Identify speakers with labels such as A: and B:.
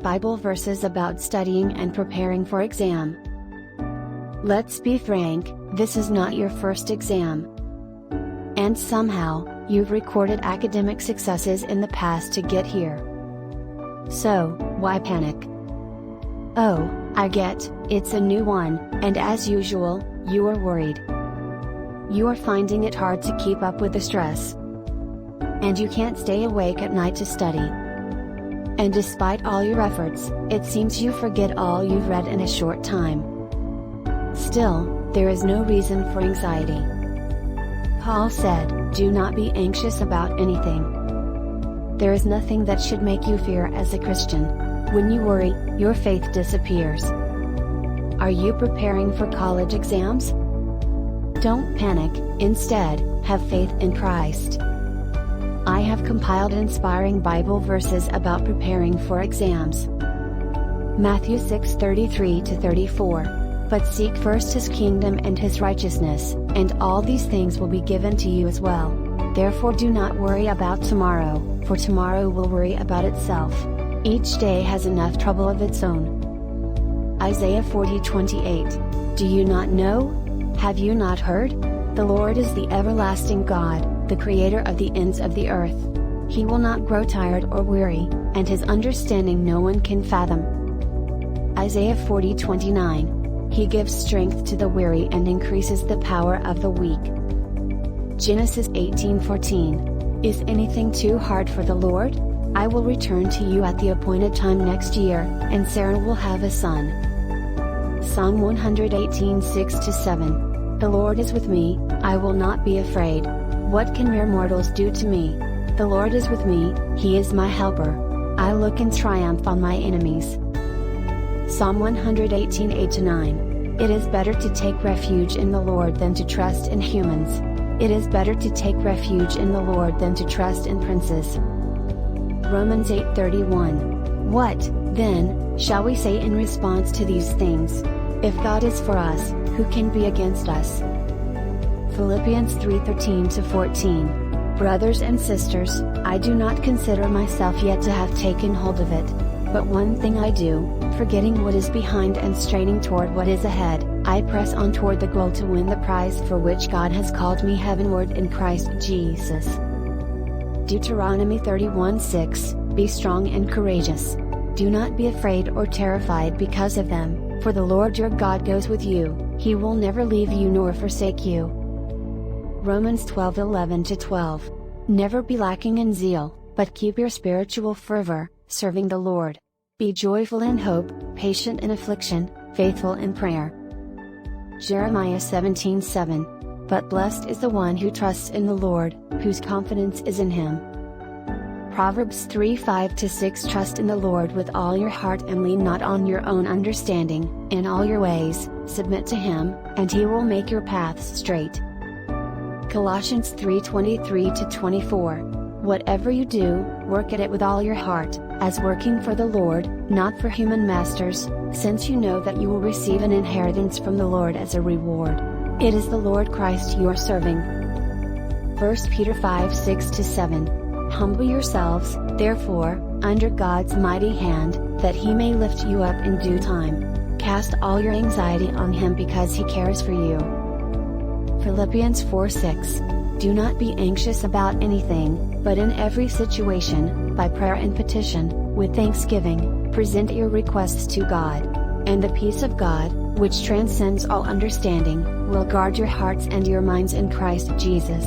A: Bible verses about studying and preparing for exam. Let's be frank, this is not your first exam. And somehow, you've recorded academic successes in the past to get here. So, why panic? Oh, I get, it's a new one, and as usual, you are worried. You are finding it hard to keep up with the stress. And you can't stay awake at night to study. And despite all your efforts, it seems you forget all you've read in a short time. Still, there is no reason for anxiety. Paul said, "Do not be anxious about anything." There is nothing that should make you fear as a Christian. When you worry, your faith disappears. Are you preparing for college exams? Don't panic, instead, have faith in Christ. I have compiled inspiring Bible verses about preparing for exams. Matthew 6:33-34. But seek first His kingdom and His righteousness, and all these things will be given to you as well. Therefore do not worry about tomorrow, for tomorrow will worry about itself. Each day has enough trouble of its own. Isaiah 40:28. Do you not know? Have you not heard? The Lord is the everlasting God, the creator of the ends of the earth. He will not grow tired or weary, and His understanding no one can fathom. Isaiah 40:29. He gives strength to the weary and increases the power of the weak. Genesis 18:14. Is anything too hard for the Lord? I will return to you at the appointed time next year, and Sarah will have a son. Psalm 118:6-7. The Lord is with me, I will not be afraid. What can mere mortals do to me? The Lord is with me, He is my helper. I look in triumph on my enemies. Psalm 118:8-9. It is better to take refuge in the Lord than to trust in humans. It is better to take refuge in the Lord than to trust in princes. Romans 8:31. What, then, shall we say in response to these things? If God is for us, who can be against us? Philippians 3:13-14. Brothers and sisters, I do not consider myself yet to have taken hold of it. But one thing I do, forgetting what is behind and straining toward what is ahead, I press on toward the goal to win the prize for which God has called me heavenward in Christ Jesus. Deuteronomy 31:6, Be strong and courageous. Do not be afraid or terrified because of them, for the Lord your God goes with you, He will never leave you nor forsake you. Romans 12:11-12. Never be lacking in zeal, but keep your spiritual fervor, serving the Lord. Be joyful in hope, patient in affliction, faithful in prayer. Jeremiah 17:7. But blessed is the one who trusts in the Lord, whose confidence is in Him. Proverbs 3:5-6. Trust in the Lord with all your heart and lean not on your own understanding, in all your ways, submit to Him, and He will make your paths straight. Colossians 3:23-24. Whatever you do, work at it with all your heart, as working for the Lord, not for human masters, since you know that you will receive an inheritance from the Lord as a reward. It is the Lord Christ you are serving. 1 Peter 5:6-7. Humble yourselves, therefore, under God's mighty hand, that He may lift you up in due time. Cast all your anxiety on Him because He cares for you. Philippians 4:6. Do not be anxious about anything, but in every situation, by prayer and petition, with thanksgiving, present your requests to God. And the peace of God, which transcends all understanding, will guard your hearts and your minds in Christ Jesus.